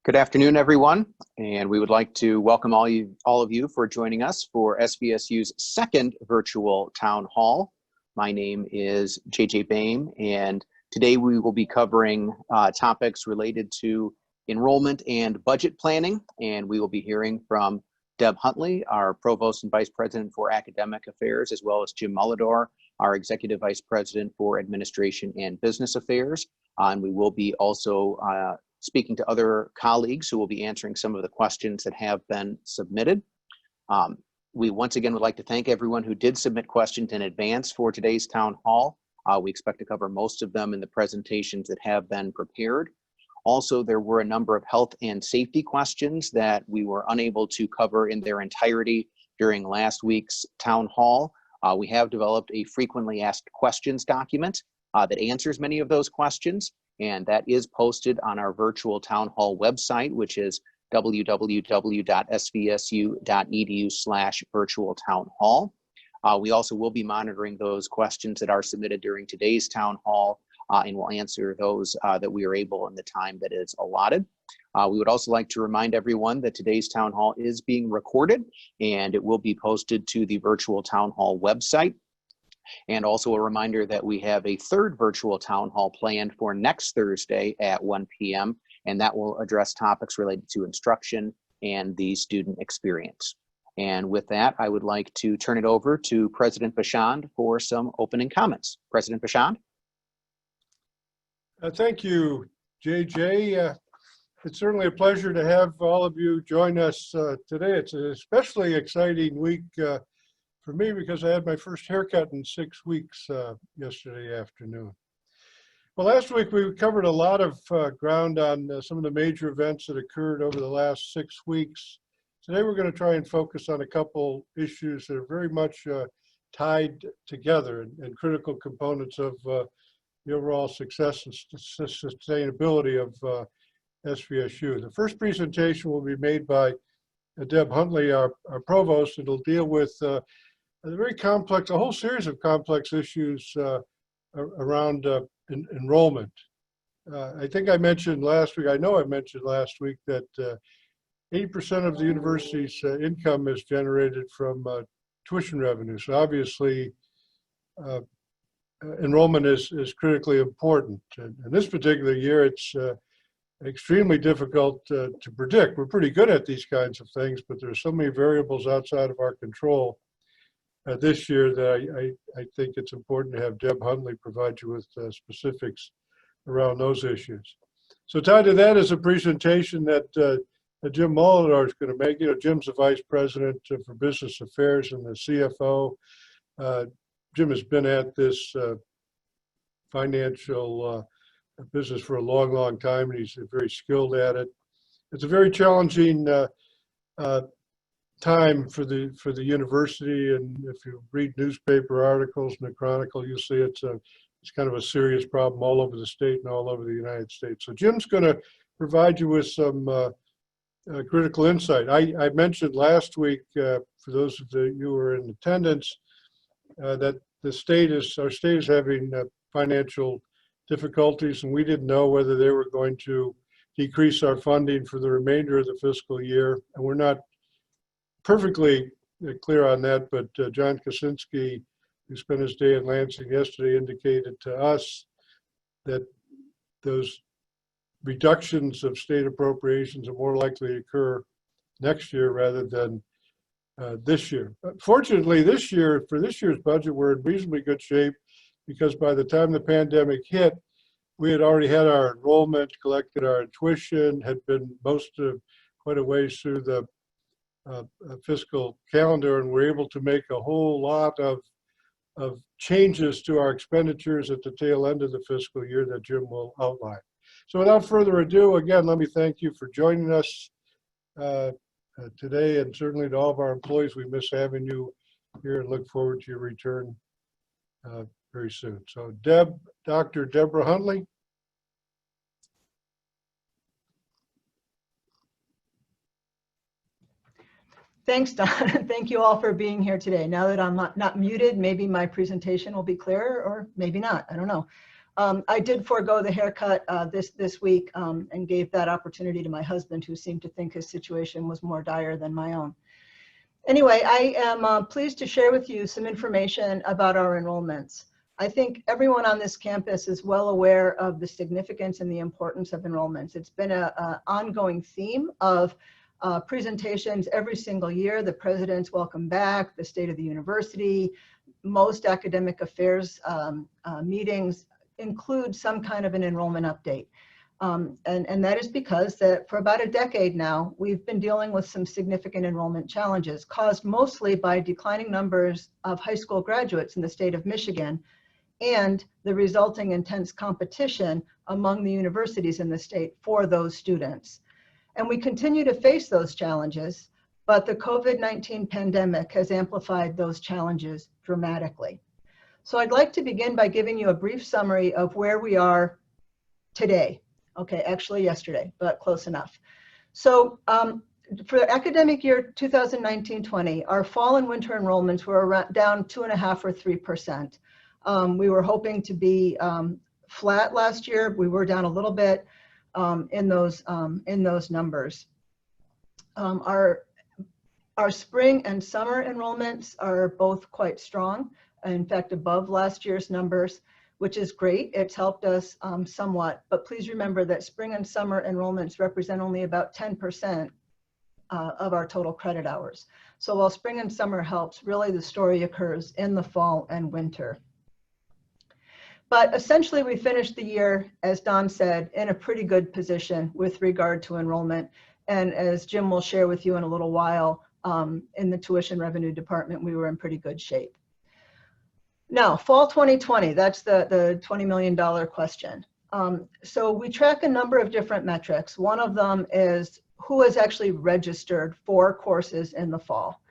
Good afternoon, everyone, and we would like to welcome all of you for joining us for SVSU's second virtual town hall. My name is JJ Boehm, and today we will be covering topics related to enrollment and budget planning, and we will be hearing from Deb Huntley, our Provost and Vice President for Academic Affairs, as well as Jim Mullador, our Executive Vice President for Administration and Business Affairs. And we will be also speaking to other colleagues who will be answering some of the questions that have been submitted. We once again would like to thank everyone who did submit questions in advance for today's town hall. We expect to cover most of them in the presentations that have been prepared. Also, there were a number of health and safety questions that we were unable to cover in their entirety during last week's town hall. We have developed a frequently asked questions document that answers many of those questions, and that is posted on our virtual town hall website, which is www.svsu.edu/virtual-town-hall. We also will be monitoring those questions that are submitted during today's town hall, and we'll answer those that we are able in the time that is allotted. We would also like to remind everyone that today's town hall is being recorded, and it will be posted to the virtual town hall website. And also a reminder that we have a third virtual town hall planned for next Thursday at 1 p.m. and that will address topics related to instruction and the student experience. And with that, I would like to turn it over to President Bashand for some opening comments. President Bashand. Thank you, JJ. It's certainly a pleasure to have all of you join us today. It's an especially exciting week for me because I had my first haircut in 6 weeks yesterday afternoon. Well, last week we covered a lot of ground on some of the major events that occurred over the last 6 weeks. Today we're going to try and focus on a couple issues that are very much tied together and critical components of the overall success and sustainability of SVSU. The first presentation will be made by Deb Huntley, our provost. It'll deal with a very complex, a whole series of complex issues around enrollment. I think I mentioned last week, I know I mentioned last week that 80% of the university's income is generated from tuition revenue. So obviously, enrollment is critically important. And this particular year, it's extremely difficult to predict. We're pretty good at these kinds of things, but there's so many variables outside of our control this year that I think it's important to have Deb Huntley provide you with specifics around those issues. So tied to that is a presentation that Jim Mullador is going to make. You know, Jim's the Vice President for Business Affairs and the CFO. Jim has been at this financial business for a long, long time, and he's very skilled at it. It's a very challenging time for the university, and if you read newspaper articles in the Chronicle, you'll see it's kind of a serious problem all over the state and all over the United States. So Jim's going to provide you with some critical insight. I mentioned last week, for those of you who were in attendance, that our state is having financial difficulties, and we didn't know whether they were going to decrease our funding for the remainder of the fiscal year. And we're not perfectly clear on that, but John Kaczynski, who spent his day in Lansing yesterday, indicated to us that those reductions of state appropriations are more likely to occur next year rather than this year. Fortunately, for this year's budget, we're in reasonably good shape because by the time the pandemic hit, we had already had our enrollment, collected our tuition, had been quite a ways through the fiscal calendar, and we're able to make a whole lot of changes to our expenditures at the tail end of the fiscal year that Jim will outline. So without further ado, again, let me thank you for joining us today, and certainly to all of our employees. We miss having you here and look forward to your return very soon. So Dr. Deborah Huntley. Thanks, Don. Thank you all for being here today. Now that I'm not muted, maybe my presentation will be clearer, or maybe not. I don't know. I did forego the haircut this week and gave that opportunity to my husband, who seemed to think his situation was more dire than my own. Anyway, I am pleased to share with you some information about our enrollments. I think everyone on this campus is well aware of the significance and the importance of enrollments. It's been an ongoing theme of presentations every single year. The President's Welcome Back, the State of the University, most academic affairs meetings include some kind of an enrollment update. And that is because that for about a decade now, we've been dealing with some significant enrollment challenges caused mostly by declining numbers of high school graduates in the state of Michigan and the resulting intense competition among the universities in the state for those students. And we continue to face those challenges, but the COVID-19 pandemic has amplified those challenges dramatically. So I'd like to begin by giving you a brief summary of where we are today. Okay, actually yesterday, but close enough. So for the academic year 2019-20, our fall and winter enrollments were around, down 2.5% or 3%. We were hoping to be flat last year. We were down a little bit in those numbers. Our spring and summer enrollments are both quite strong. In fact, above last year's numbers, which is great. It's helped us somewhat, but please remember that spring and summer enrollments represent only about 10% of our total credit hours. So while spring and summer helps, really the story occurs in the fall and winter. But essentially we finished the year, as Don said, in a pretty good position with regard to enrollment. And as Jim will share with you in a little while, in the tuition revenue department, we were in pretty good shape. Now, fall 2020, that's the $20 million question. So we track a number of different metrics. One of them is who has actually registered for courses in the fall.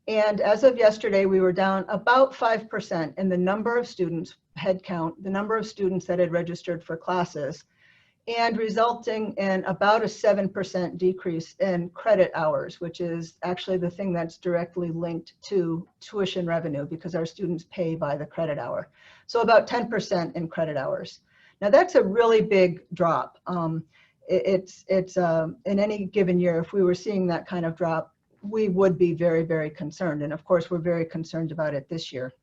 And as of yesterday, we were down about 5% in the number of students, head count, the number of students that had registered for classes, and resulting in about a 7% decrease in credit hours, which is actually the thing that's directly linked to tuition revenue because our students pay by the credit hour. So about 10% in credit hours. Now that's a really big drop. It's in any given year, if we were seeing that kind of drop, we would be very, very concerned. And of course, we're very concerned about it this year.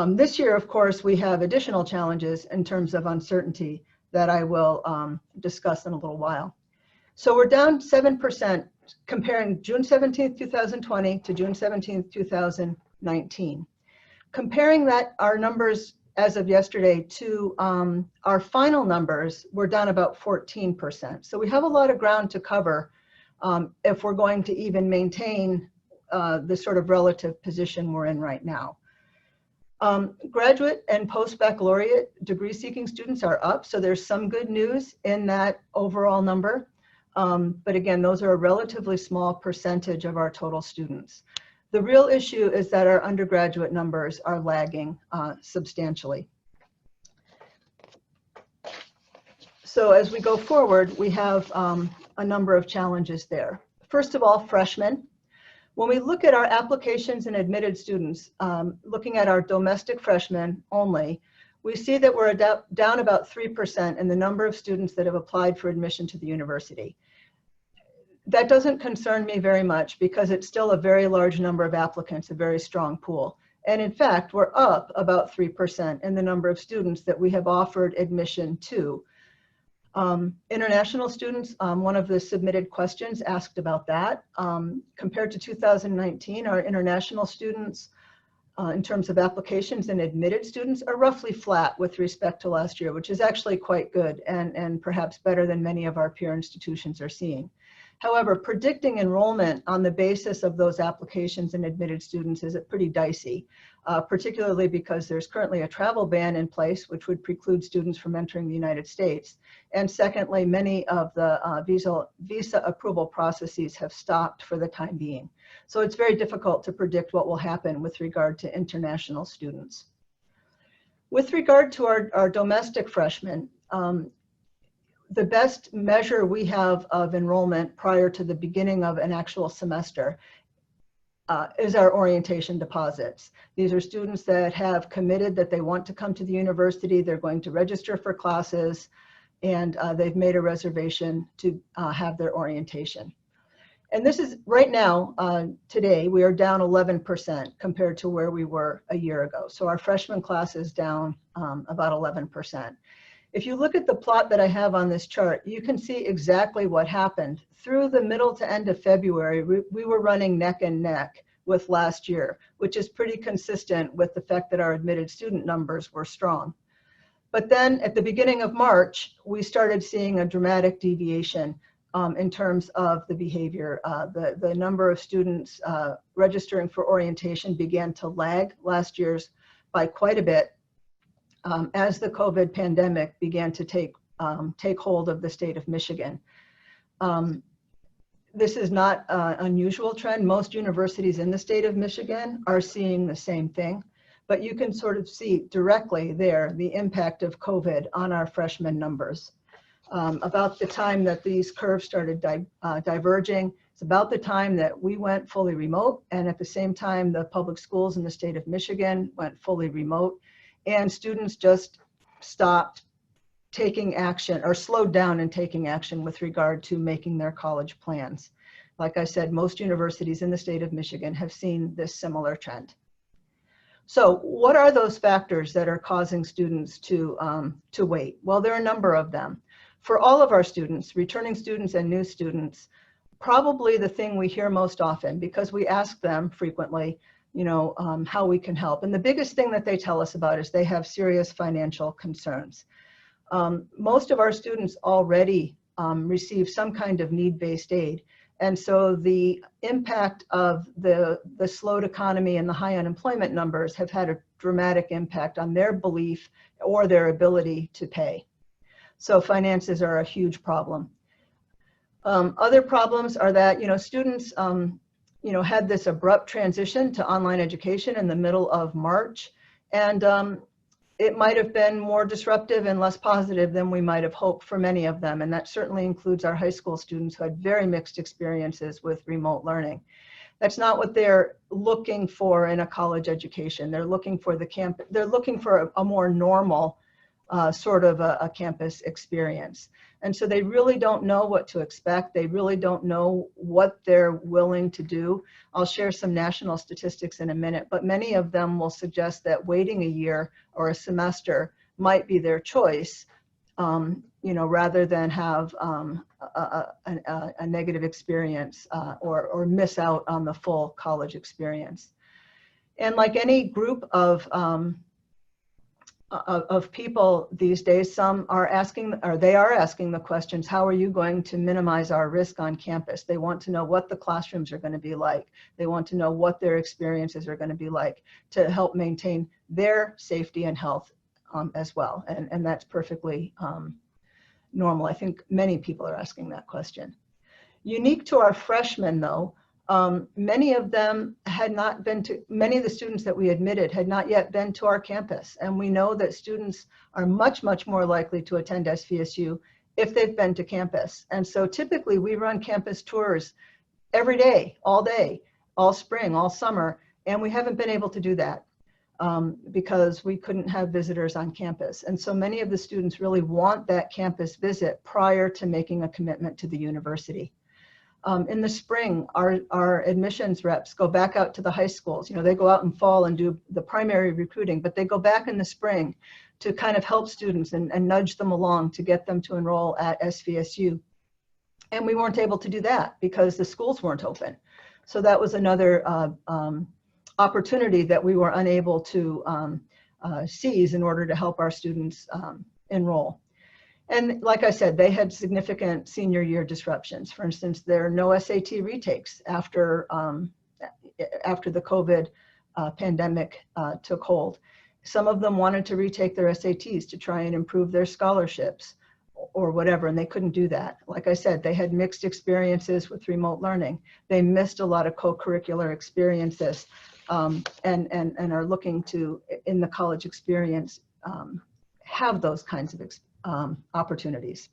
This year, of course, we have additional challenges in terms of uncertainty that I will discuss in a little while. So we're down 7% comparing June 17th, 2020 to June 17th, 2019. Comparing that, our numbers as of yesterday to our final numbers, we're down about 14%. So we have a lot of ground to cover if we're going to even maintain the sort of relative position we're in right now. Graduate and post-baccalaureate degree-seeking students are up, so there's some good news in that overall number. But again, those are a relatively small percentage of our total students. The real issue is that our undergraduate numbers are lagging substantially. So as we go forward, we have a number of challenges there. First of all, freshmen. When we look at our applications and admitted students, looking at our domestic freshmen only, we see that we're down about 3% in the number of students that have applied for admission to the university. That doesn't concern me very much because it's still a very large number of applicants, a very strong pool. And in fact, we're up about 3% in the number of students that we have offered admission to. International students, one of the submitted questions asked about that. Compared to 2019, our international students, in terms of applications and admitted students, are roughly flat with respect to last year, which is actually quite good and perhaps better than many of our peer institutions are seeing. However, predicting enrollment on the basis of those applications and admitted students is pretty dicey, particularly because there's currently a travel ban in place, which would preclude students from entering the United States. And secondly, many of the visa approval processes have stopped for the time being. So it's very difficult to predict what will happen with regard to international students. With regard to our domestic freshmen, the best measure we have of enrollment prior to the beginning of an actual semester is our orientation deposits. These are students that have committed that they want to come to the university, they're going to register for classes, and they've made a reservation to have their orientation. And this is right now, today, we are down 11% compared to where we were a year ago. So our freshman class is down about 11%. If you look at the plot that I have on this chart, you can see exactly what happened. Through the middle to end of February, we were running neck and neck with last year, which is pretty consistent with the fact that our admitted student numbers were strong. But then at the beginning of March, we started seeing a dramatic deviation in terms of the behavior. The number of students registering for orientation began to lag last year's by quite a bit as the COVID pandemic began to take hold of the state of Michigan. This is not an unusual trend. Most universities in the state of Michigan are seeing the same thing, but you can sort of see directly there the impact of COVID on our freshman numbers. About the time that these curves started diverging, it's about the time that we went fully remote, and at the same time the public schools in the state of Michigan went fully remote, and students just stopped taking action or slowed down in taking action with regard to making their college plans. Like I said, most universities in the state of Michigan have seen this similar trend. So what are those factors that are causing students to wait? Well, there are a number of them. For all of our students, returning students and new students, probably the thing we hear most often, because we ask them frequently, how we can help. And the biggest thing that they tell us about is they have serious financial concerns. Most of our students already receive some kind of need-based aid. And so the impact of the slowed economy and the high unemployment numbers have had a dramatic impact on their belief or their ability to pay. So finances are a huge problem. Other problems are that, students, had this abrupt transition to online education in the middle of March. And it might have been more disruptive and less positive than we might have hoped for many of them. And that certainly includes our high school students who had very mixed experiences with remote learning. That's not what they're looking for in a college education. They're looking for the campus, they're looking for a more normal sort of a campus experience. And so they really don't know what to expect. They really don't know what they're willing to do. I'll share some national statistics in a minute, but many of them will suggest that waiting a year or a semester might be their choice, rather than have a negative experience or miss out on the full college experience. And like any group of people these days, some are asking, or they are asking the questions, how are you going to minimize our risk on campus? They want to know what the classrooms are going to be like. They want to know what their experiences are going to be like to help maintain their safety and health as well. And that's perfectly normal. I think many people are asking that question. Unique to our freshmen though, many of them had not been to, many of the students that we admitted had not yet been to our campus. And we know that students are much, much more likely to attend SVSU if they've been to campus. And so typically we run campus tours every day, all spring, all summer, and we haven't been able to do that because we couldn't have visitors on campus. And so many of the students really want that campus visit prior to making a commitment to the university. In the spring, our admissions reps go back out to the high schools. They go out in fall and do the primary recruiting, but they go back in the spring to kind of help students and nudge them along to get them to enroll at SVSU. And we weren't able to do that because the schools weren't open. So that was another opportunity that we were unable to seize in order to help our students enroll. And like I said, they had significant senior year disruptions. For instance, there are no SAT retakes after the COVID pandemic took hold. Some of them wanted to retake their SATs to try and improve their scholarships or whatever, and they couldn't do that. Like I said, they had mixed experiences with remote learning. They missed a lot of co-curricular experiences and are looking to, in the college experience, have those kinds of opportunities.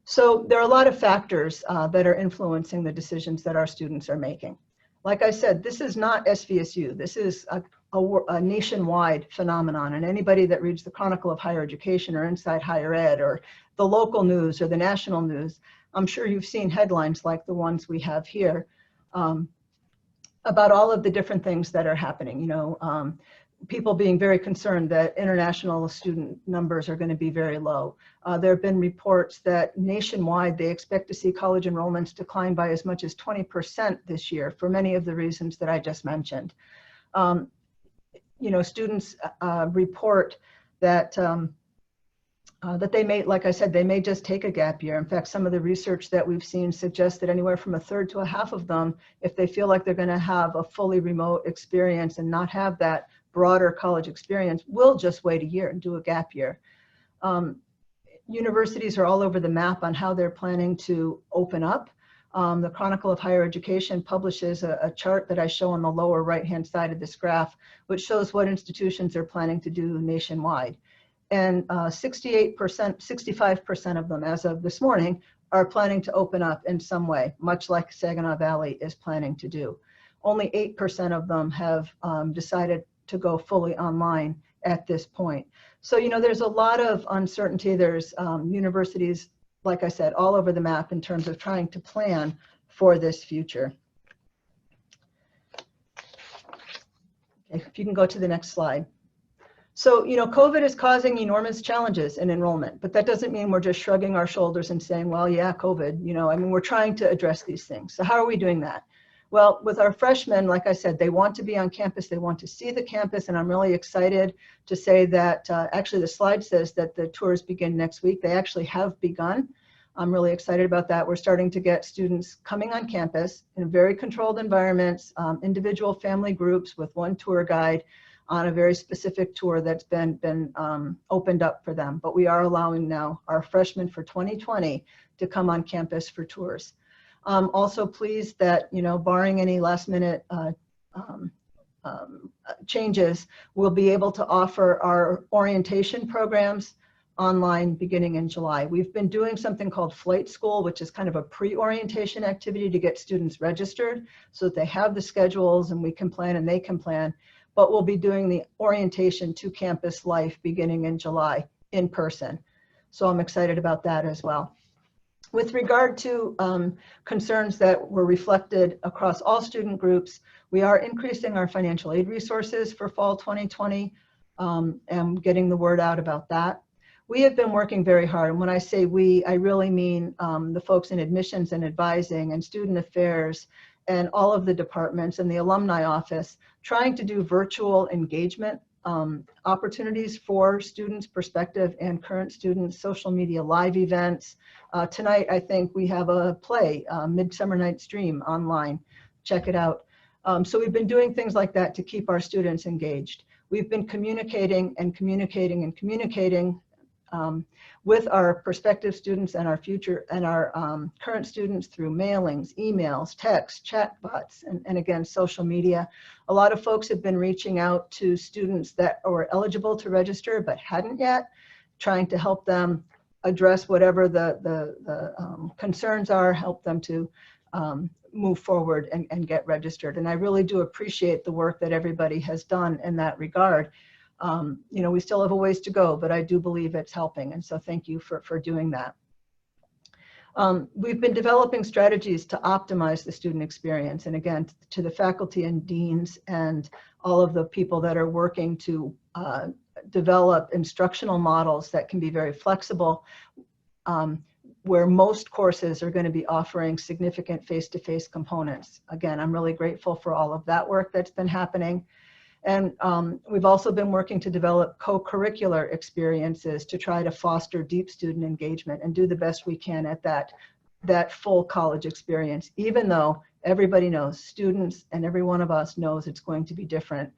So there are a lot of factors that are influencing the decisions that our students are making. Like I said, this is not SVSU. This is a nationwide phenomenon, and anybody that reads the Chronicle of Higher Education or Inside Higher Ed or the local news or the national news, I'm sure you've seen headlines like the ones we have here about all of the different things that are happening. You know, people being very concerned that international student numbers are going to be very low. There have been reports that nationwide they expect to see college enrollments decline by as much as 20% this year for many of the reasons that I just mentioned. You know, students report that that they may, like I said, they may just take a gap year. In fact, some of the research that we've seen suggests that anywhere from a third to a half of them, if they feel like they're going to have a fully remote experience and not have that broader college experience, will just wait a year and do a gap year. Universities are all over the map on how they're planning to open up. The Chronicle of Higher Education publishes a chart that I show on the lower right-hand side of this graph, which shows what institutions are planning to do nationwide. And 68%, 65% of them, as of this morning, are planning to open up in some way, much like Saginaw Valley is planning to do. Only 8% of them have decided to go fully online at this point. So, you know, there's a lot of uncertainty. There's universities, like I said, all over the map in terms of trying to plan for this future. Okay, if you can go to the next slide. So, you know, COVID is causing enormous challenges in enrollment, but that doesn't mean we're just shrugging our shoulders and saying, well, yeah, COVID, you know, I mean, we're trying to address these things. So how are we doing that? Well, with our freshmen, like I said, they want to be on campus, they want to see the campus, and I'm really excited to say that actually the slide says that the tours begin next week. They actually have begun. I'm really excited about that. We're starting to get students coming on campus in very controlled environments, individual family groups with one tour guide on a very specific tour that's been opened up for them. But we are allowing now our freshmen for 2020 to come on campus for tours. Also pleased that, you know, barring any last minute changes, we'll be able to offer our orientation programs online beginning in July. We've been doing something called Flight School, which is kind of a pre-orientation activity to get students registered so that they have the schedules and we can plan and they can plan. But we'll be doing the orientation to campus life beginning in July in person. So I'm excited about that as well. With regard to concerns that were reflected across all student groups, we are increasing our financial aid resources for fall 2020 and getting the word out about that. We have been working very hard, and when I say we, I really mean the folks in admissions and advising and student affairs and all of the departments and the alumni office, trying to do virtual engagement opportunities for students, prospective and current students, social media live events. Tonight, I think we have a play, Midsummer Night's Dream, online. Check it out. So we've been doing things like that to keep our students engaged. We've been communicating and communicating and communicating with our prospective students and our future and our current students through mailings, emails, texts, chatbots, and again, social media. A lot of folks have been reaching out to students that were eligible to register but hadn't yet, trying to help them address whatever the concerns are, help them to move forward and get registered. And I really do appreciate the work that everybody has done in that regard. You know, we still have a ways to go, but I do believe it's helping. And so thank you for doing that. We've been developing strategies to optimize the student experience. And again, to the faculty and deans and all of the people that are working to develop instructional models that can be very flexible, where most courses are going to be offering significant face-to-face components. Again, I'm really grateful for all of that work that's been happening. And we've also been working to develop co-curricular experiences to try to foster deep student engagement and do the best we can at that full college experience, even though everybody knows, students and every one of us knows it's going to be different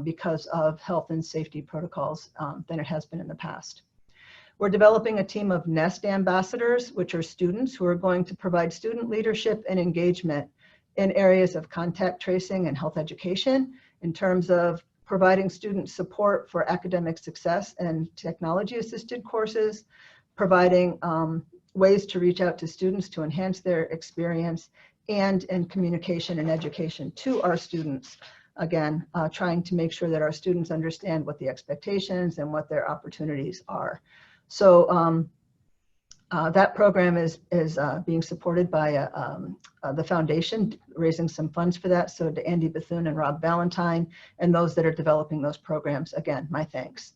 because of health and safety protocols than it has been in the past. We're developing a team of NEST ambassadors, which are students who are going to provide student leadership and engagement in areas of contact tracing and health education, in terms of providing student support for academic success and technology-assisted courses, providing ways to reach out to students to enhance their experience, and in communication and education to our students. Again, trying to make sure that our students understand what the expectations and what their opportunities are. So that program is being supported by the foundation, raising some funds for that. So to Andy Bethune and Rob Valentine and those that are developing those programs, again, my thanks.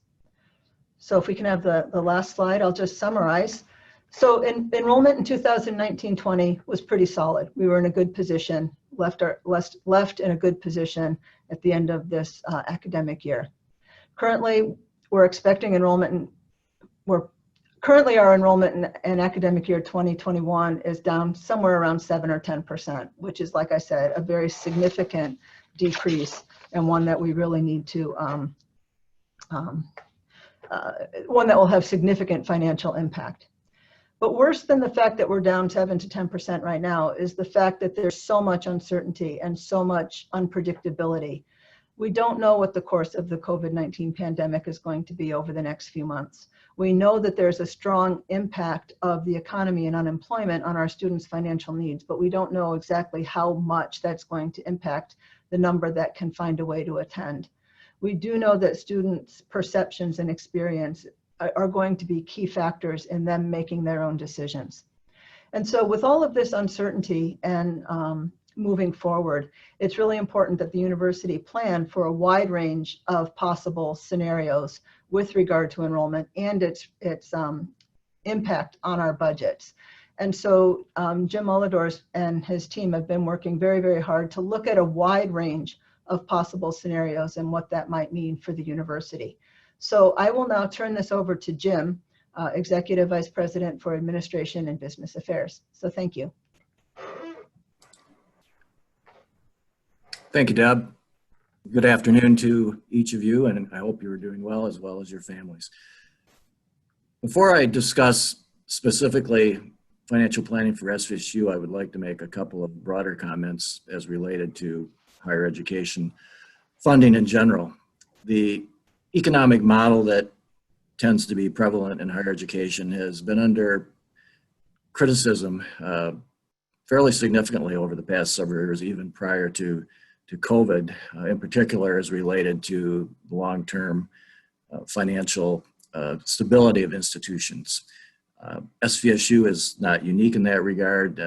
So if we can have the last slide, I'll just summarize. So enrollment in 2019-20 was pretty solid. We were in a good position, left in a good position at the end of this academic year. Currently, we're expecting enrollment, currently our enrollment in academic year 2021 is down somewhere around 7 or 10%, which is, like I said, a very significant decrease and one that we really need to, one that will have significant financial impact. But worse than the fact that we're down 7 to 10% right now is the fact that there's so much uncertainty and so much unpredictability. We don't know what the course of the COVID-19 pandemic is going to be over the next few months. We know that there's a strong impact of the economy and unemployment on our students' financial needs, but we don't know exactly how much that's going to impact the number that can find a way to attend. We do know that students' perceptions and experience are going to be key factors in them making their own decisions. And so with all of this uncertainty and moving forward, it's really important that the university plan for a wide range of possible scenarios with regard to enrollment and its impact on our budgets. And so Jim Ulador and his team have been working very, very hard to look at a wide range of possible scenarios and what that might mean for the university. So I will now turn this over to Jim, Executive Vice President for Administration and Business Affairs. So thank you. Thank you, Deb. Good afternoon to each of you, and I hope you are doing well as your families. Before I discuss specifically financial planning for SVSU, I would like to make a couple of broader comments as related to higher education funding in general. The economic model that tends to be prevalent in higher education has been under criticism fairly significantly over the past several years, even prior to COVID, in particular as related to long-term financial stability of institutions. SVSU is not unique in that regard.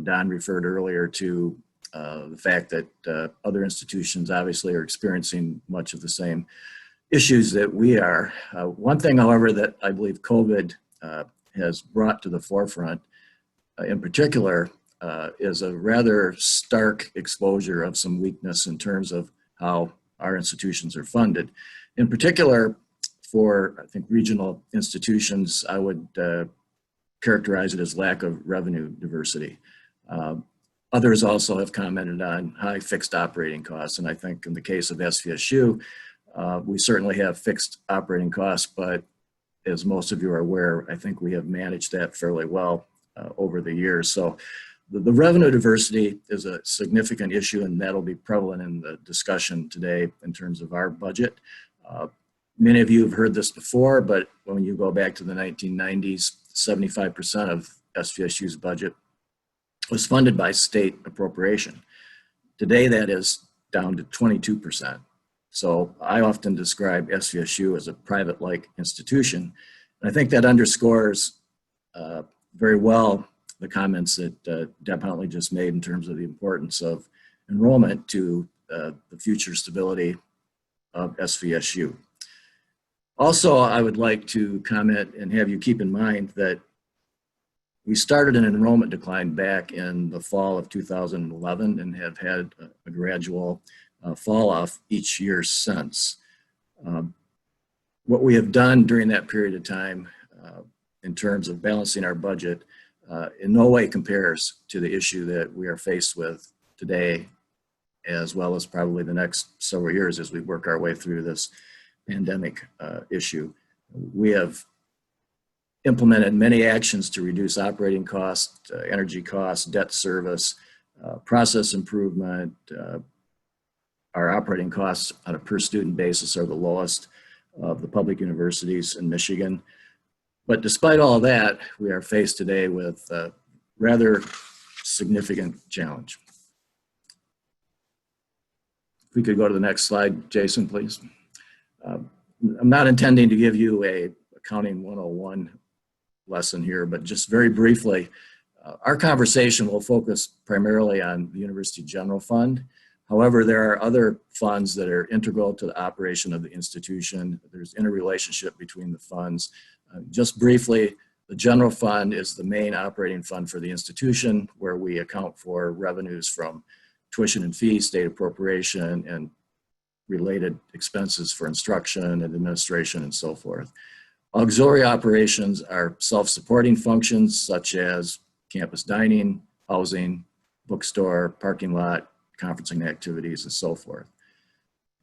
Don referred earlier to the fact that other institutions obviously are experiencing much of the same issues that we are. One thing, however, that I believe COVID has brought to the forefront in particular is a rather stark exposure of some weakness in terms of how our institutions are funded. In particular, for, I think, regional institutions, I would characterize it as lack of revenue diversity. Others also have commented on high fixed operating costs, and I think in the case of SVSU, we certainly have fixed operating costs, but as most of you are aware, I think we have managed that fairly well over the years. So the revenue diversity is a significant issue, and that'll be prevalent in the discussion today in terms of our budget. Many of you have heard this before, but when you go back to the 1990s, 75% of SVSU's budget was funded by state appropriation. Today, that is down to 22%. So I often describe SVSU as a private-like institution. And I think that underscores very well the comments that Deb Huntley just made in terms of the importance of enrollment to the future stability of SVSU. Also, I would like to comment and have you keep in mind that we started an enrollment decline back in the fall of 2011 and have had a gradual fall off each year since. What we have done during that period of time in terms of balancing our budget in no way compares to the issue that we are faced with today, as well as probably the next several years as we work our way through this pandemic issue. We have implemented many actions to reduce operating costs, energy costs, debt service, process improvement. Our operating costs on a per student basis are the lowest of the public universities in Michigan. But despite all that, we are faced today with rather significant challenge. If we could go to the next slide, Jason, please. I'm not intending to give you a accounting 101 lesson here, but just very briefly, our conversation will focus primarily on the University General Fund. However, there are other funds that are integral to the operation of the institution. There's interrelationship between the funds. Just briefly, the General Fund is the main operating fund for the institution, where we account for revenues from tuition and fees, state appropriation, and related expenses for instruction and administration and so forth. Auxiliary operations are self-supporting functions such as campus dining, housing, bookstore, parking lot, conferencing activities, and so forth.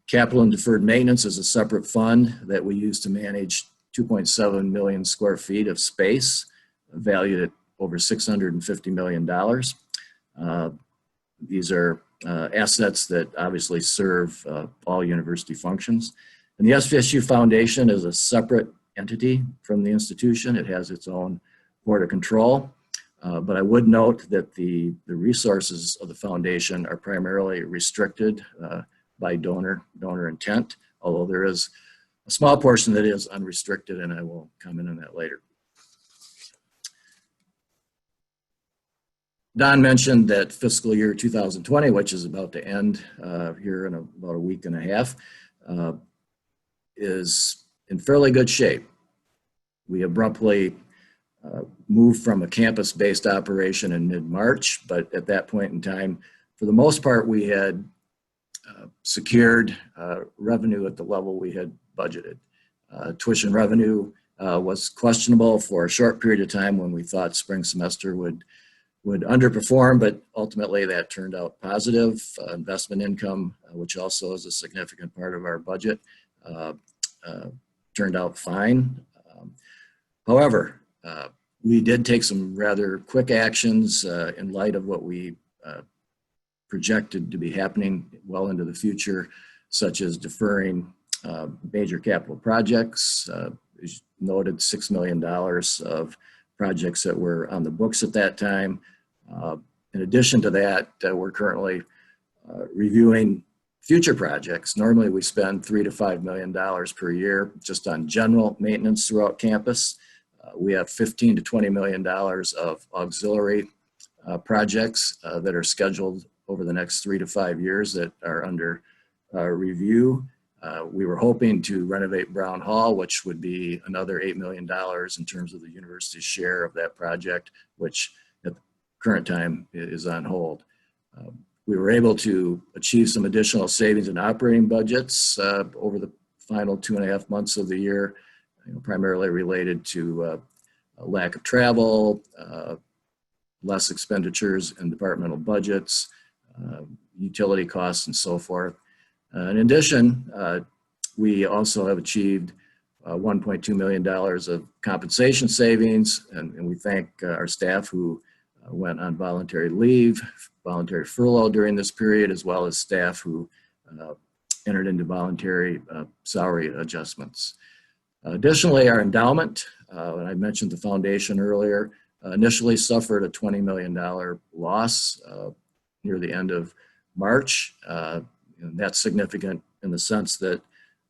Capital and deferred maintenance is a separate fund that we use to manage 2.7 million square feet of space, valued at over $650 million. These are assets that obviously serve all university functions. And the SVSU Foundation is a separate entity from the institution. It has its own board of control. But I would note that the resources of the foundation are primarily restricted by donor intent, although there is a small portion that is unrestricted, and I will comment on that later. Don mentioned that fiscal year 2020, which is about to end here in about a week and a half, is in fairly good shape. We abruptly moved from a campus-based operation in mid-March, but at that point in time, for the most part, we had secured revenue at the level we had budgeted. Tuition revenue was questionable for a short period of time when we thought spring semester would underperform, but ultimately that turned out positive. Investment income, which also is a significant part of our budget, turned out fine. However, we did take some rather quick actions in light of what we projected to be happening well into the future, such as deferring major capital projects. As noted, $6 million of projects that were on the books at that time. In addition to that, we're currently reviewing future projects. Normally we spend $3 to $5 million per year just on general maintenance throughout campus. We have $15 to $20 million of auxiliary projects that are scheduled over the next 3 to 5 years that are under review. We were hoping to renovate Brown Hall, which would be another $8 million in terms of the university's share of that project, which at the current time is on hold. We were able to achieve some additional savings in operating budgets over the final 2.5 months of the year, primarily related to a lack of travel, less expenditures in departmental budgets, utility costs, and so forth. In addition, we also have achieved $1.2 million of compensation savings, and we thank our staff who went on voluntary leave, voluntary furlough during this period, as well as staff who entered into voluntary salary adjustments. Additionally, our endowment, and I mentioned the foundation earlier, initially suffered a $20 million loss near the end of March. And that's significant in the sense that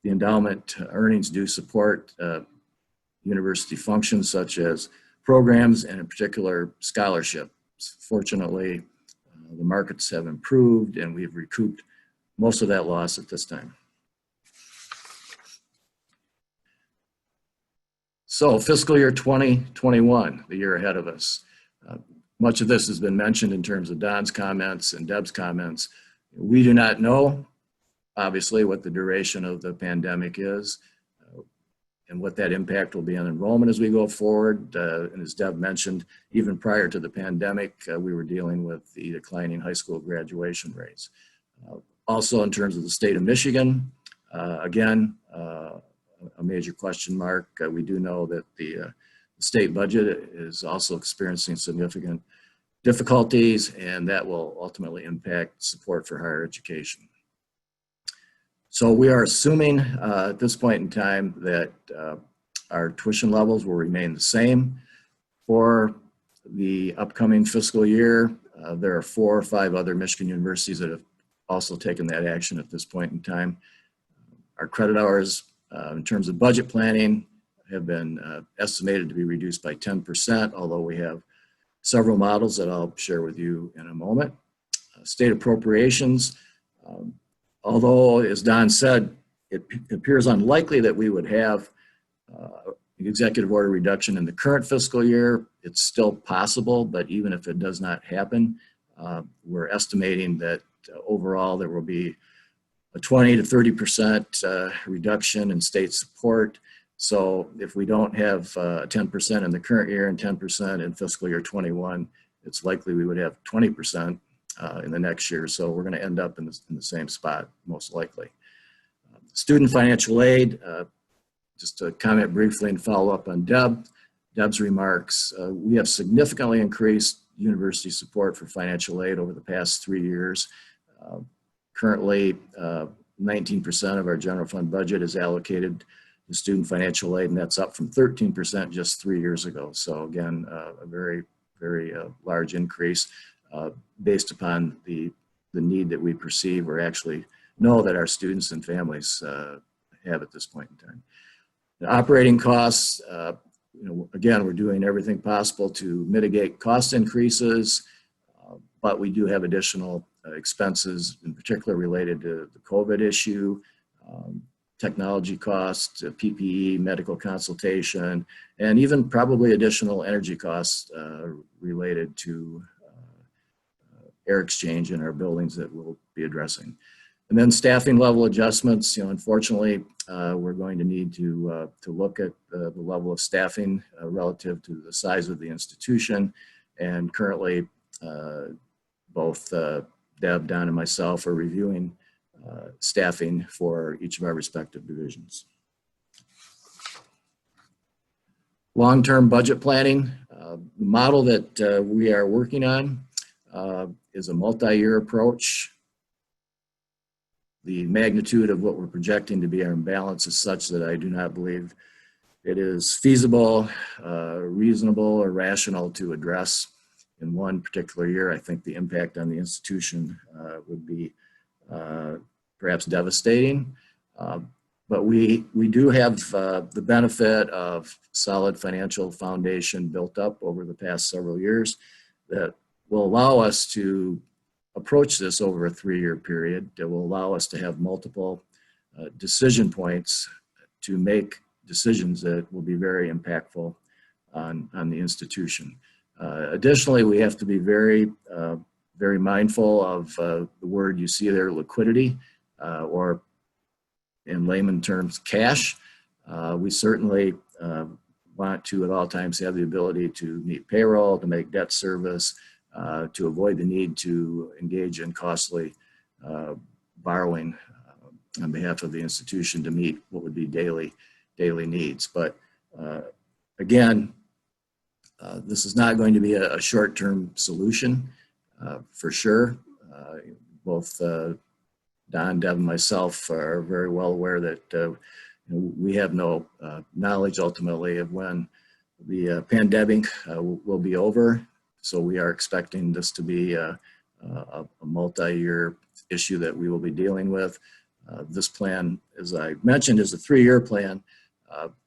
the endowment earnings do support university functions such as programs and in particular scholarships. Fortunately, the markets have improved and we've recouped most of that loss at this time. So fiscal year 2021, the year ahead of us. Much of this has been mentioned in terms of Don's comments and Deb's comments. We do not know, obviously, what the duration of the pandemic is and what that impact will be on enrollment as we go forward. And as Deb mentioned, even prior to the pandemic, we were dealing with the declining high school graduation rates. Also, in terms of the state of Michigan, again, a major question mark. We do know that the state budget is also experiencing significant difficulties, and that will ultimately impact support for higher education. So we are assuming at this point in time that our tuition levels will remain the same for the upcoming fiscal year. There are 4 or 5 other Michigan universities that have also taken that action at this point in time. Our credit hours in terms of budget planning have been estimated to be reduced by 10%, although we have several models that I'll share with you in a moment. State appropriations, although as Don said, it appears unlikely that we would have an executive order reduction in the current fiscal year. It's still possible, but even if it does not happen, we're estimating that overall there will be a 20 to 30% reduction in state support. So if we don't have 10% in the current year and 10% in fiscal year 21, it's likely we would have 20% in the next year. So we're going to end up in the same spot, most likely. Student financial aid, just to comment briefly and follow up on Deb's remarks, we have significantly increased university support for financial aid over the past 3 years. Currently, 19% of our general fund budget is allocated to student financial aid, and that's up from 13% just 3 years ago. So again, a very, very large increase based upon the need that we perceive or actually know that our students and families have at this point in time. The operating costs, again, we're doing everything possible to mitigate cost increases, but we do have additional expenses, in particular related to the COVID issue, technology costs, PPE, medical consultation, and even probably additional energy costs related to air exchange in our buildings that we'll be addressing. And then staffing level adjustments, unfortunately, we're going to need to look at the level of staffing relative to the size of the institution. And currently, both Deb, Don, and myself are reviewing staffing for each of our respective divisions. Long-term budget planning. The model that we are working on is a multi-year approach. The magnitude of what we're projecting to be our imbalance is such that I do not believe it is feasible, reasonable, or rational to address in one particular year. I think the impact on the institution would be perhaps devastating. But we do have the benefit of solid financial foundation built up over the past several years that will allow us to approach this over a 3-year period, that will allow us to have multiple decision points to make decisions that will be very impactful on the institution. Additionally, we have to be very mindful of the word you see there, liquidity, or in layman terms, cash. We certainly want to at all times have the ability to meet payroll, to make debt service, to avoid the need to engage in costly borrowing on behalf of the institution to meet what would be daily needs. But again, this is not going to be a short-term solution for sure. Both Don, Deb, and myself are very well aware that we have no knowledge ultimately of when the pandemic will be over. So we are expecting this to be a multi-year issue that we will be dealing with. This plan, as I mentioned, is a 3-year plan.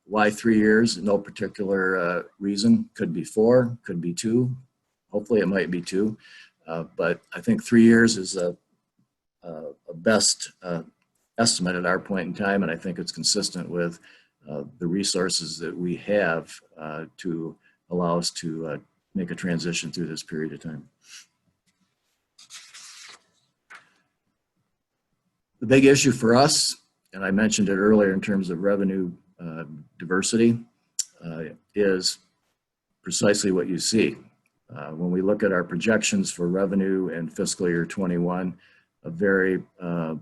Why 3 years? No particular reason. Could be 4, could be 2. Hopefully it might be 2. But I think 3 years is a best estimate at our point in time, and I think it's consistent with the resources that we have to allow us to make a transition through this period of time. The big issue for us, and I mentioned it earlier in terms of revenue diversity, is precisely what you see. When we look at our projections for revenue in fiscal year 21, a very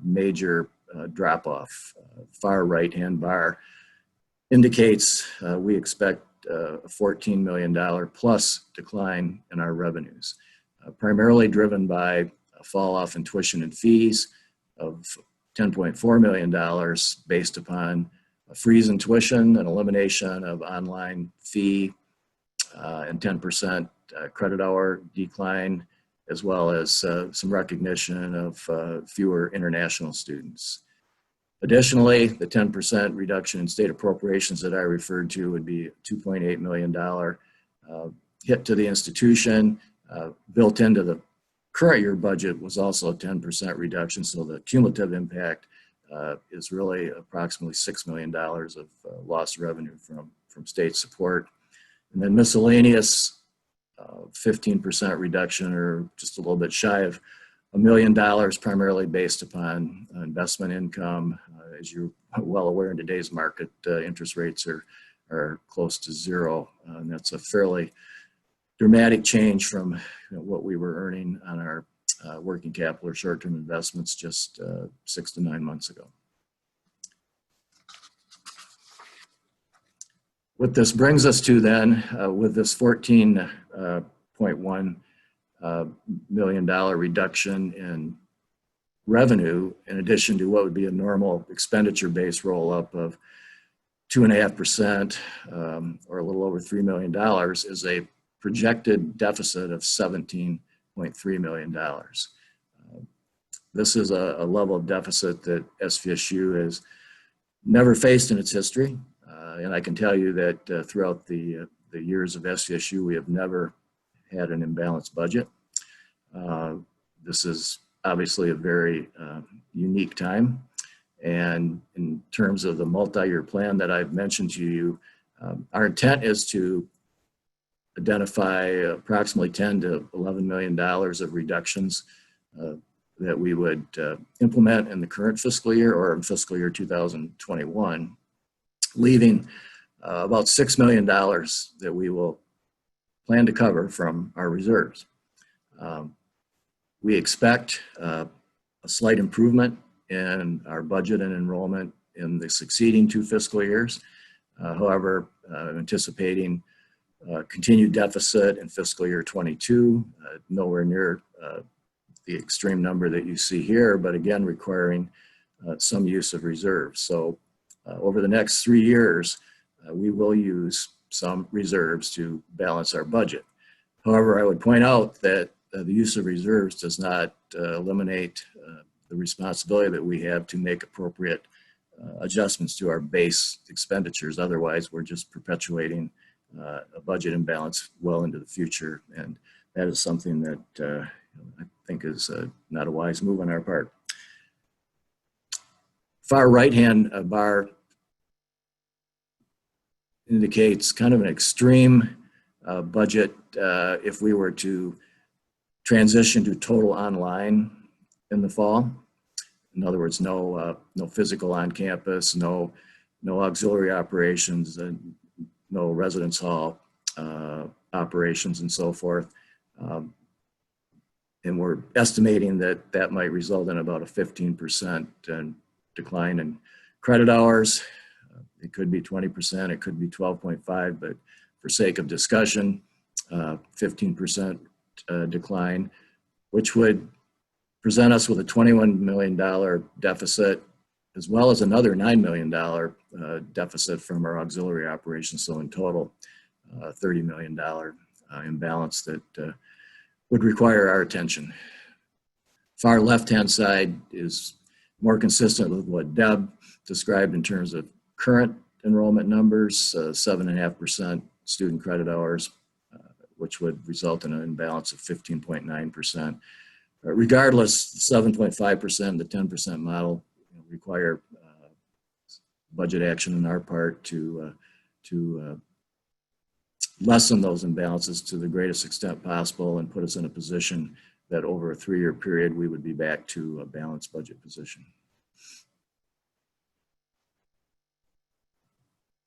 major drop-off. Far right-hand bar indicates we expect a $14 million plus decline in our revenues, primarily driven by a fall off in tuition and fees of $10.4 million based upon a freeze in tuition, an elimination of online fee, and 10% credit hour decline, as well as some recognition of fewer international students. Additionally, the 10% reduction in state appropriations that I referred to would be a $2.8 million hit to the institution. Built into the current year budget was also a 10% reduction, so the cumulative impact is really approximately $6 million of lost revenue from state support. And then miscellaneous, 15% reduction, or just a little bit shy of $1 million, primarily based upon investment income. As you're well aware, in today's market, interest rates are close to zero, and that's a fairly dramatic change from what we were earning on our working capital or short-term investments just 6 to 9 months ago. What this brings us to then, with this $14.1 million reduction in revenue, in addition to what would be a normal expenditure-based roll-up of 2.5%, or a little over $3 million, is a projected deficit of $17.3 million. This is a level of deficit that SVSU has never faced in its history. And I can tell you that throughout the years of SVSU, we have never had an imbalanced budget. This is obviously a very unique time. And in terms of the multi-year plan that I've mentioned to you, our intent is to identify approximately $10 to $11 million of reductions that we would implement in the current fiscal year or in fiscal year 2021, leaving about $6 million that we will plan to cover from our reserves. We expect a slight improvement in our budget and enrollment in the succeeding 2 fiscal years. However, anticipating continued deficit in fiscal year 22, nowhere near the extreme number that you see here, but again, requiring some use of reserves. So over the next 3 years, we will use some reserves to balance our budget. However, I would point out that the use of reserves does not eliminate the responsibility that we have to make appropriate adjustments to our base expenditures. Otherwise, we're just perpetuating a budget imbalance well into the future, and that is something that I think is not a wise move on our part. Far right-hand bar indicates kind of an extreme budget if we were to transition to total online in the fall. In other words, no physical on campus, no auxiliary operations, no residence hall operations, and so forth. And we're estimating that that might result in about a 15% decline in credit hours. It could be 20%, it could be 12.5, but for sake of discussion, 15% decline, which would present us with a $21 million deficit, as well as another $9 million deficit from our auxiliary operations. So in total, $30 million imbalance that would require our attention. Far left-hand side is more consistent with what Deb described in terms of current enrollment numbers, 7.5% student credit hours, which would result in an imbalance of 15.9%. Regardless, 7.5% and the 10% model require budget action on our part to lessen those imbalances to the greatest extent possible and put us in a position that over a 3-year period we would be back to a balanced budget position.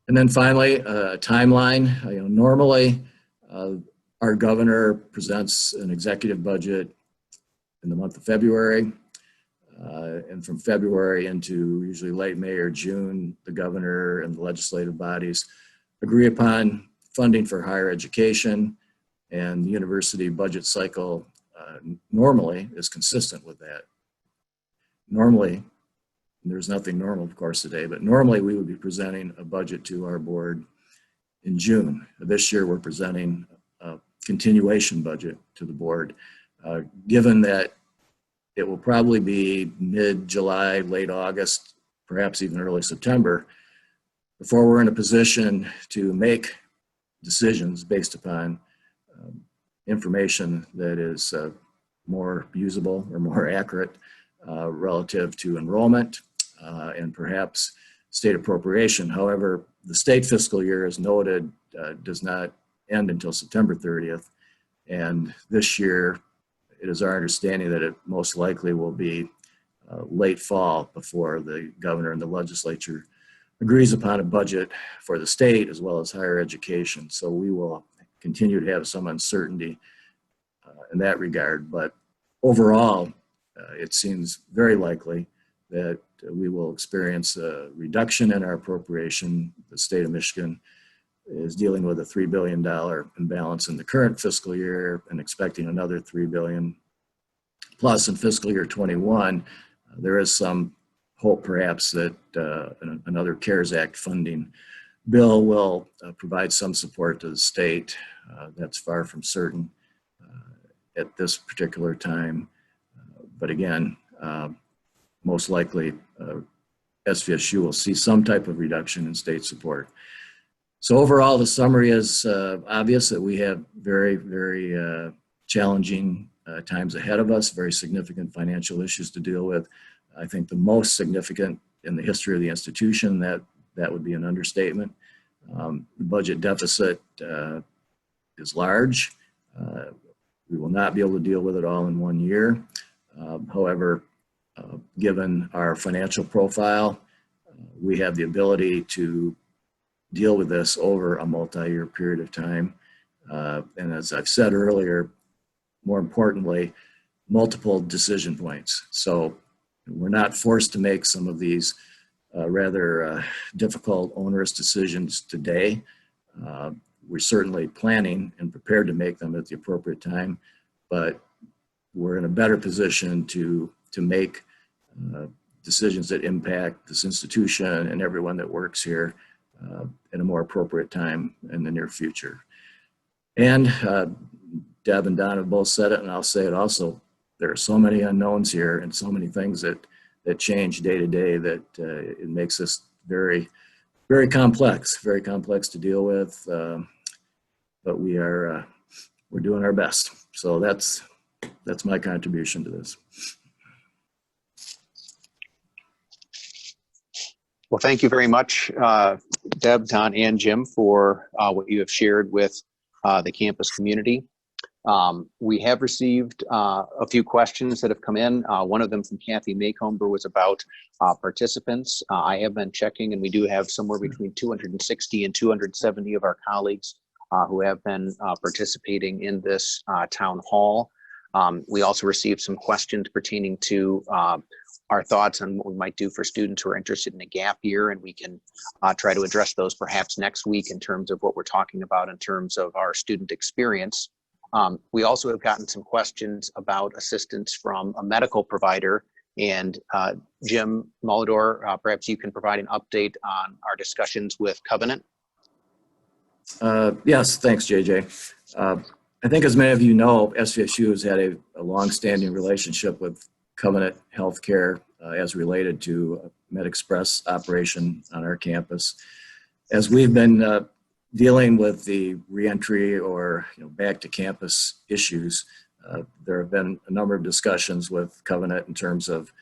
And then finally, a timeline. Normally, our governor presents an executive budget in the month of February. And from February into usually late May or June, the governor and the legislative bodies agree upon funding for higher education, and the university budget cycle normally is consistent with that. Normally, there's nothing normal, of course, today, but normally we would be presenting a budget to our board in June. This year, we're presenting a continuation budget to the board given that it will probably be mid-July, late August, perhaps even early September, before we're in a position to make decisions based upon information that is more usable or more accurate relative to enrollment and perhaps state appropriation. However, the state fiscal year, as noted, does not end until September 30th. And this year, it is our understanding that it most likely will be late fall before the governor and the legislature agrees upon a budget for the state as well as higher education. So we will continue to have some uncertainty in that regard. But overall, it seems very likely that we will experience a reduction in our appropriation. The state of Michigan is dealing with a $3 billion imbalance in the current fiscal year and expecting another $3 billion plus in fiscal year 21. There is some hope perhaps that another CARES Act funding bill will provide some support to the state. That's far from certain at this particular time. But again, most likely SVSU will see some type of reduction in state support. So overall, the summary is obvious that we have very, very challenging times ahead of us, very significant financial issues to deal with. I think the most significant in the history of the institution, that would be an understatement. The budget deficit is large. We will not be able to deal with it all in 1 year. However, given our financial profile, we have the ability to deal with this over a multi-year period of time. And as I've said earlier, more importantly, multiple decision points. So we're not forced to make some of these rather difficult, onerous decisions today. We're certainly planning and prepared to make them at the appropriate time, but we're in a better position to make decisions that impact this institution and everyone that works here in a more appropriate time in the near future. And Deb and Don have both said it, and I'll say it also. There are so many unknowns here and so many things that change day to day that it makes this very, very complex to deal with. But we're doing our best. So that's my contribution to this. Well, thank you very much, Deb, Don, and Jim, for what you have shared with the campus community. We have received a few questions that have come in. One of them from Kathy Maycomber was about participants. I have been checking, and we do have somewhere between 260 and 270 of our colleagues who have been participating in this town hall. We also received some questions pertaining to our thoughts on what we might do for students who are interested in a gap year, and we can try to address those perhaps next week in terms of what we're talking about in terms of our student experience. We also have gotten some questions about assistance from a medical provider, and Jim Mulador, perhaps you can provide an update on our discussions with Covenant. Yes, thanks, JJ. I think as many of you know, SVSU has had a long-standing relationship with Covenant Healthcare as related to MedExpress operation on our campus. As we've been dealing with the reentry or back to campus issues, there have been a number of discussions with Covenant in terms of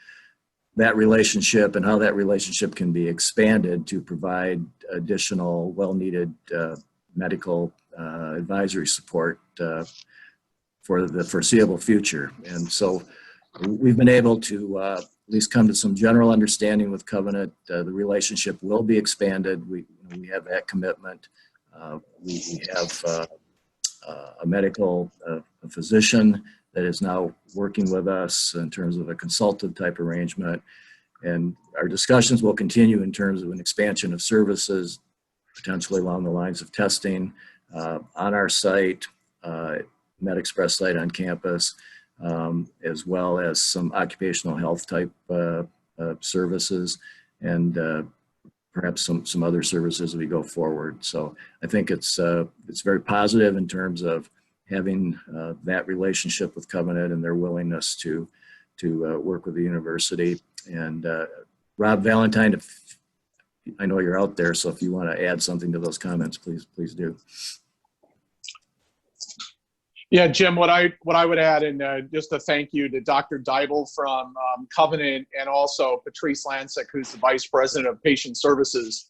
that relationship and how that relationship can be expanded to provide additional well-needed medical advisory support for the foreseeable future. And so we've been able to at least come to some general understanding with Covenant. The relationship will be expanded. We have that commitment. We have a medical a physician that is now working with us in terms of a consultative type arrangement. And our discussions will continue in terms of an expansion of services, potentially along the lines of testing on our site, MedExpress site on campus, as well as some occupational health type services and perhaps some other services as we go forward. So I think it's very positive in terms of having that relationship with Covenant and their willingness to work with the university. And Rob Valentine, I know you're out there, so if you want to add something to those comments, please do. Yeah, Jim, what I would add, and just a thank you to Dr. Dybel from Covenant, and also Patrice Lansik, who's the Vice President of Patient Services.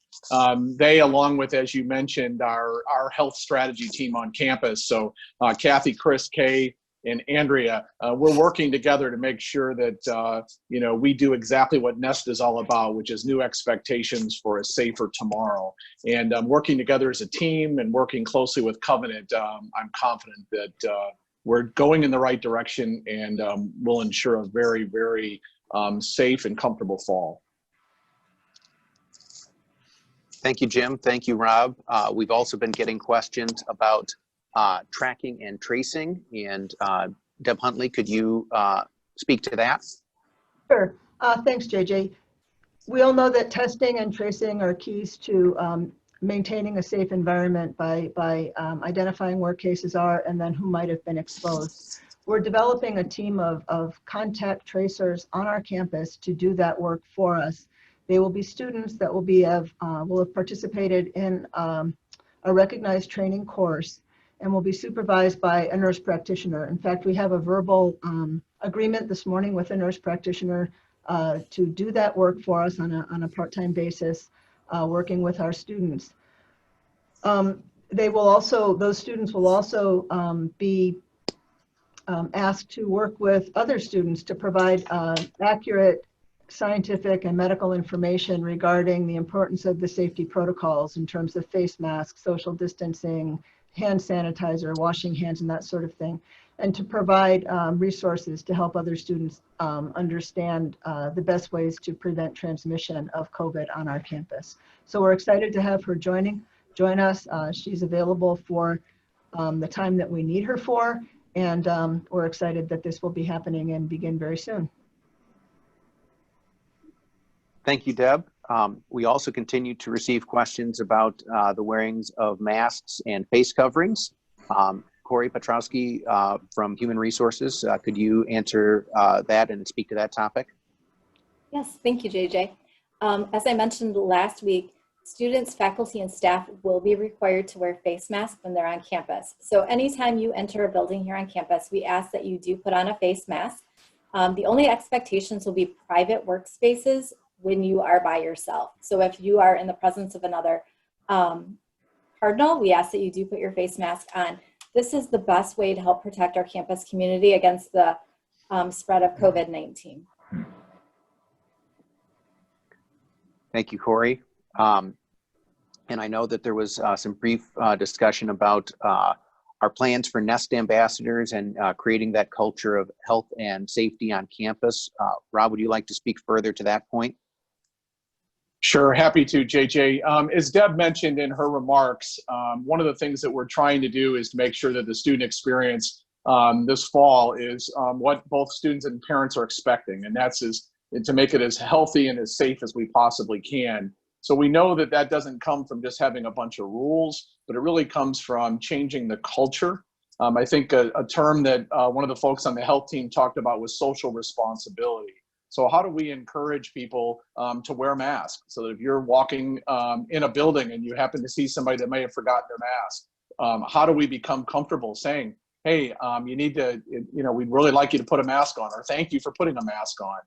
They, along with, as you mentioned, our health strategy team on campus. So Kathy, Chris, Kay, and Andrea, we're working together to make sure that we do exactly what NEST is all about, which is new expectations for a safer tomorrow. And working together as a team and working closely with Covenant, I'm confident that we're going in the right direction, and will ensure a very, very safe and comfortable fall. Thank you, Jim. Thank you, Rob. We've also been getting questions about tracking and tracing, and Deb Huntley, could you speak to that? Sure. Thanks, JJ. We all know that testing and tracing are keys to maintaining a safe environment by identifying where cases are and then who might have been exposed. We're developing a team of contact tracers on our campus to do that work for us. They will be students that will have participated in a recognized training course and will be supervised by a nurse practitioner. In fact, we have a verbal agreement this morning with a nurse practitioner to do that work for us on a part-time basis, working with our students. Those students will also be asked to work with other students to provide accurate scientific and medical information regarding the importance of the safety protocols in terms of face masks, social distancing, hand sanitizer, washing hands, and that sort of thing, and to provide resources to help other students understand the best ways to prevent transmission of COVID on our campus. So we're excited to have her join us. She's available for the time that we need her for, and we're excited that this will be happening and begin very soon. Thank you, Deb. We also continue to receive questions about the wearings of masks and face coverings. Corey Petrowski from Human Resources, could you answer that and speak to that topic? Yes, thank you, JJ. As I mentioned last week, students, faculty, and staff will be required to wear face masks when they're on campus. So anytime you enter a building here on campus, we ask that you do put on a face mask. The only expectations will be private workspaces when you are by yourself. So if you are in the presence of another cardinal, we ask that you do put your face mask on. This is the best way to help protect our campus community against the spread of COVID-19. Thank you, Corey. And I know that there was some brief discussion about our plans for NEST ambassadors and creating that culture of health and safety on campus. Rob, would you like to speak further to that point? Sure, happy to, JJ. As Deb mentioned in her remarks, one of the things that we're trying to do is to make sure that the student experience this fall is what both students and parents are expecting, and that's to make it as healthy and as safe as we possibly can. So we know that that doesn't come from just having a bunch of rules, but it really comes from changing the culture. I think a term that one of the folks on the health team talked about was social responsibility. So how do we encourage people to wear masks so that if you're walking in a building and you happen to see somebody that may have forgotten their mask, how do we become comfortable saying, hey, you need to, we'd really like you to put a mask on, or thank you for putting a mask on.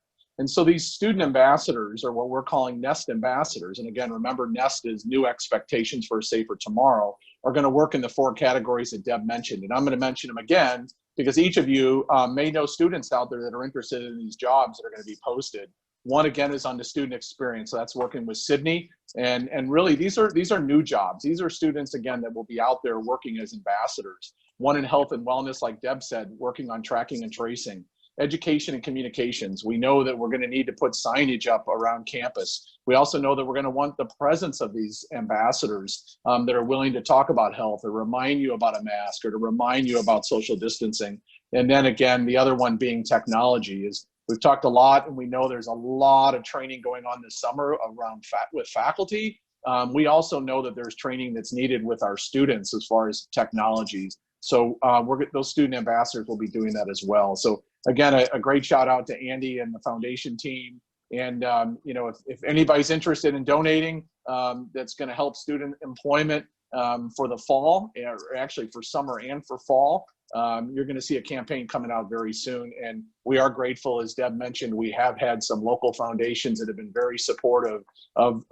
And so these student ambassadors are what we're calling NEST ambassadors. And again, remember, NEST is new expectations for a safer tomorrow, are going to work in the 4 categories that Deb mentioned. And I'm going to mention them again, because each of you may know students out there that are interested in these jobs that are going to be posted. One, again, is on the student experience. So that's working with Sydney. And really, these are new jobs. These are students, again, that will be out there working as ambassadors. One in health and wellness, like Deb said, working on tracking and tracing. Education and communications. We know that we're going to need to put signage up around campus. We also know that we're going to want the presence of these ambassadors that are willing to talk about health or remind you about a mask or to remind you about social distancing. And then again, the other one being technology. Is we've talked a lot, and we know there's a lot of training going on this summer around with faculty. We also know that there's training that's needed with our students as far as technologies. So those student ambassadors will be doing that as well. So again, a great shout out to Andy and the foundation team. And you know, if anybody's interested in donating, that's going to help student employment for the fall, or actually for summer and for fall, you're going to see a campaign coming out very soon. And we are grateful, as Deb mentioned, we have had some local foundations that have been very supportive of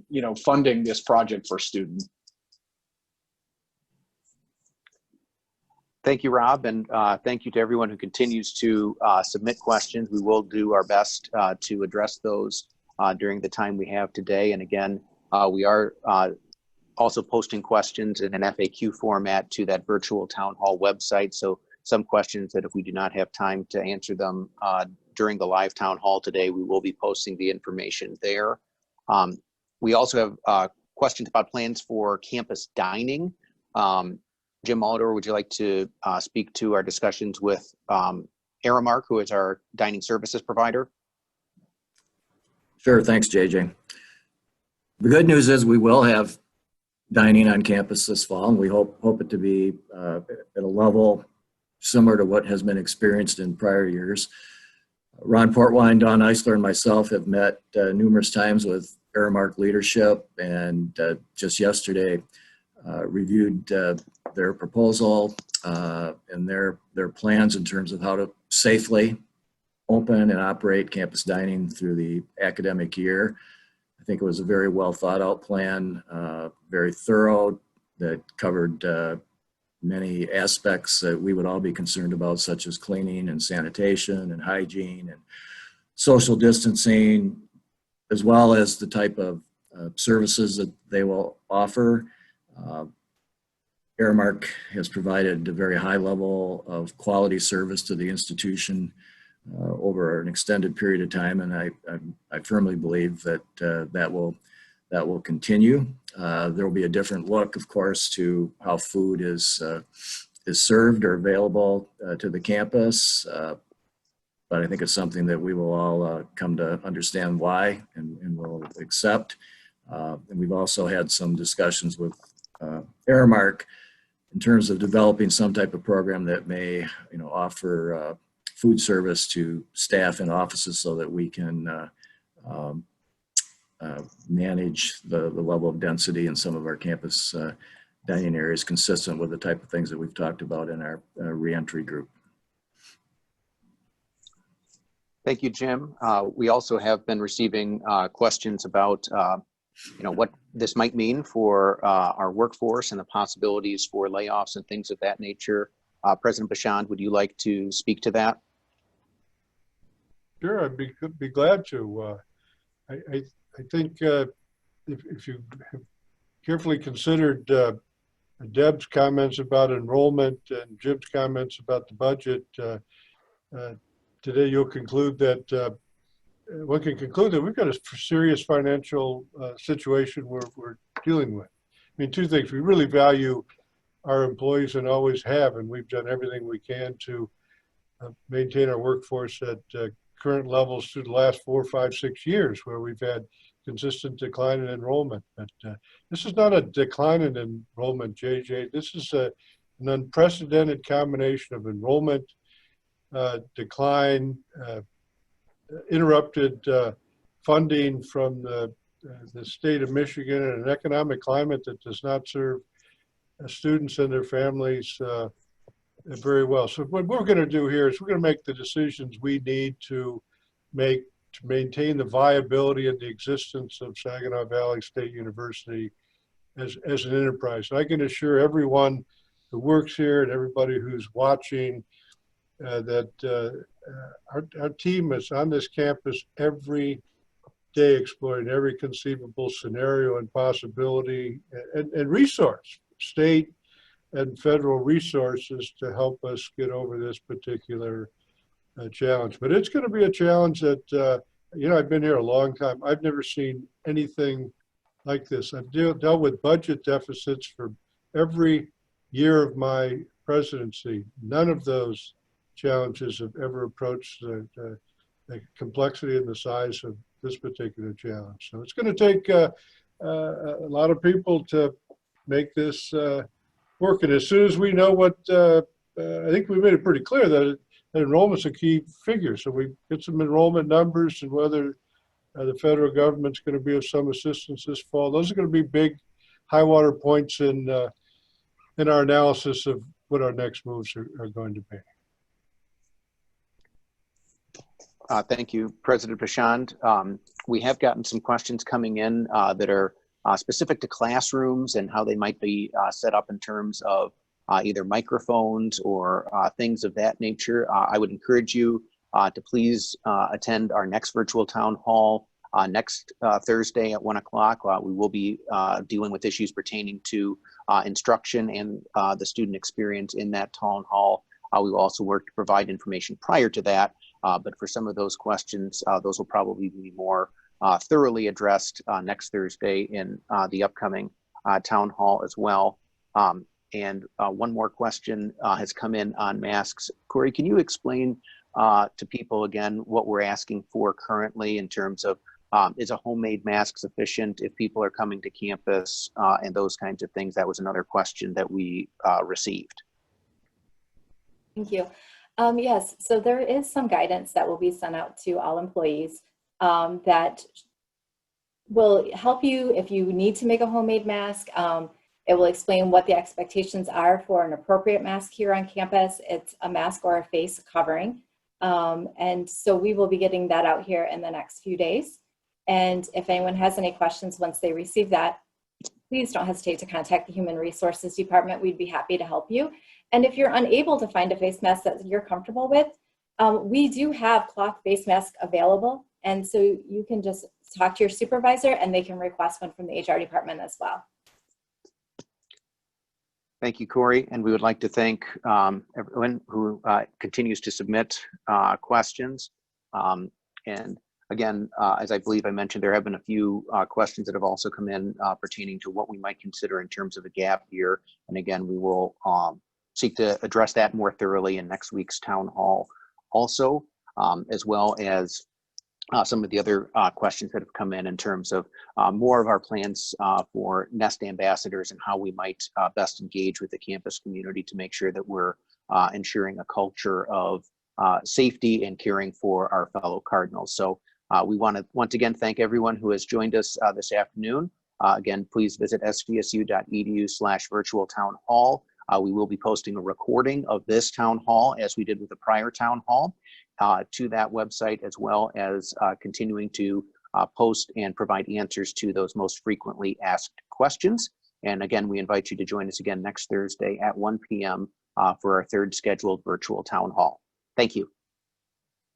you know, funding this project for students. Thank you, Rob, and thank you to everyone who continues to submit questions. We will do our best to address those during the time we have today. And again, we are also posting questions in an FAQ format to that virtual town hall website. So some questions that if we do not have time to answer them during the live town hall today, we will be posting the information there. We also have questions about plans for campus dining. Jim Molitor, would you like to speak to our discussions with Aramark, who is our dining services provider? Sure, thanks, JJ. The good news is we will have dining on campus this fall, and we hope it to be at a level similar to what has been experienced in prior years. Ron Portwine, Don Eisler, and myself have met numerous times with Aramark leadership, and just yesterday reviewed their proposal and their plans in terms of how to safely open and operate campus dining through the academic year. I think it was a very well thought out plan, very thorough, that covered many aspects that we would all be concerned about, such as cleaning and sanitation and hygiene and social distancing, as well as the type of services that they will offer. Aramark has provided a very high level of quality service to the institution over an extended period of time, and I firmly believe that that will continue. There will be a different look, of course, to how food is served or available to the campus, but I think it's something that we will all come to understand why and will accept. And we've also had some discussions with Aramark in terms of developing some type of program that may, you know, offer food service to staff in offices so that we can manage the level of density in some of our campus dining areas consistent with the type of things that we've talked about in our reentry group. Thank you, Jim. We also have been receiving questions about you know, what this might mean for our workforce and the possibilities for layoffs and things of that nature. President Bashand, would you like to speak to that? Sure, I'd be glad to. I think if you have carefully considered Deb's comments about enrollment and Jim's comments about the budget, today you'll conclude that one can conclude that we've got a serious financial situation we're dealing with. I mean, two things: we really value our employees and always have, and we've done everything we can to maintain our workforce at current levels through the last 4, 5, 6 years, where we've had consistent decline in enrollment. But this is not a decline in enrollment, JJ. This is an unprecedented combination of enrollment decline, interrupted funding from the state of Michigan, and an economic climate that does not serve students and their families very well. So what we're going to do here is we're going to make the decisions we need to make to maintain the viability and the existence of Saginaw Valley State University as an enterprise. And I can assure everyone who works here and everybody who's watching that our team is on this campus every day exploring every conceivable scenario and possibility and resource, state and federal resources to help us get over this particular challenge. But it's going to be a challenge that, you know, I've been here a long time. I've never seen anything like this. I've dealt with budget deficits for every year of my presidency. None of those challenges have ever approached the complexity and the size of this particular challenge. So it's going to take a lot of people to make this working. As soon as we know what, I think we made it pretty clear that enrollment's a key figure. So we get some enrollment numbers and whether the federal government's going to be of some assistance this fall. Those are going to be big high water points in our analysis of what our next moves are going to be. Thank you, President Bashand. We have gotten some questions coming in that are specific to classrooms and how they might be set up in terms of either microphones or things of that nature. I would encourage you to please attend our next virtual town hall next Thursday at 1 o'clock. We will be dealing with issues pertaining to instruction and the student experience in that town hall. We will also work to provide information prior to that, but for some of those questions, those will probably be more thoroughly addressed next Thursday in the upcoming town hall as well. And one more question has come in on masks. Corey, can you explain to people again what we're asking for currently in terms of is a homemade mask sufficient if people are coming to campus and those kinds of things? That was another question that we received. Thank you. Yes, so there is some guidance that will be sent out to all employees that will help you if you need to make a homemade mask. It will explain what the expectations are for an appropriate mask here on campus. It's a mask or a face covering. And so we will be getting that out here in the next few days. And if anyone has any questions once they receive that, please don't hesitate to contact the Human Resources Department. We'd be happy to help you. And if you're unable to find a face mask that you're comfortable with, we do have cloth face masks available. And so you can just talk to your supervisor and they can request one from the HR department as well. Thank you, Corey. And we would like to thank everyone who continues to submit questions. And again, as I believe I mentioned, there have been a few questions that have also come in pertaining to what we might consider in terms of a gap year. And again, we will seek to address that more thoroughly in next week's town hall also, as well as some of the other questions that have come in terms of more of our plans for Nest ambassadors and how we might best engage with the campus community to make sure that we're ensuring a culture of safety and caring for our fellow Cardinals. So we want to once again thank everyone who has joined us this afternoon. Again, please visit svsu.edu/virtual town hall. We will be posting a recording of this town hall as we did with the prior town hall to that website, as well as continuing to post and provide answers to those most frequently asked questions. And again, we invite you to join us again next Thursday at 1 p.m. For our third scheduled virtual town hall. Thank you.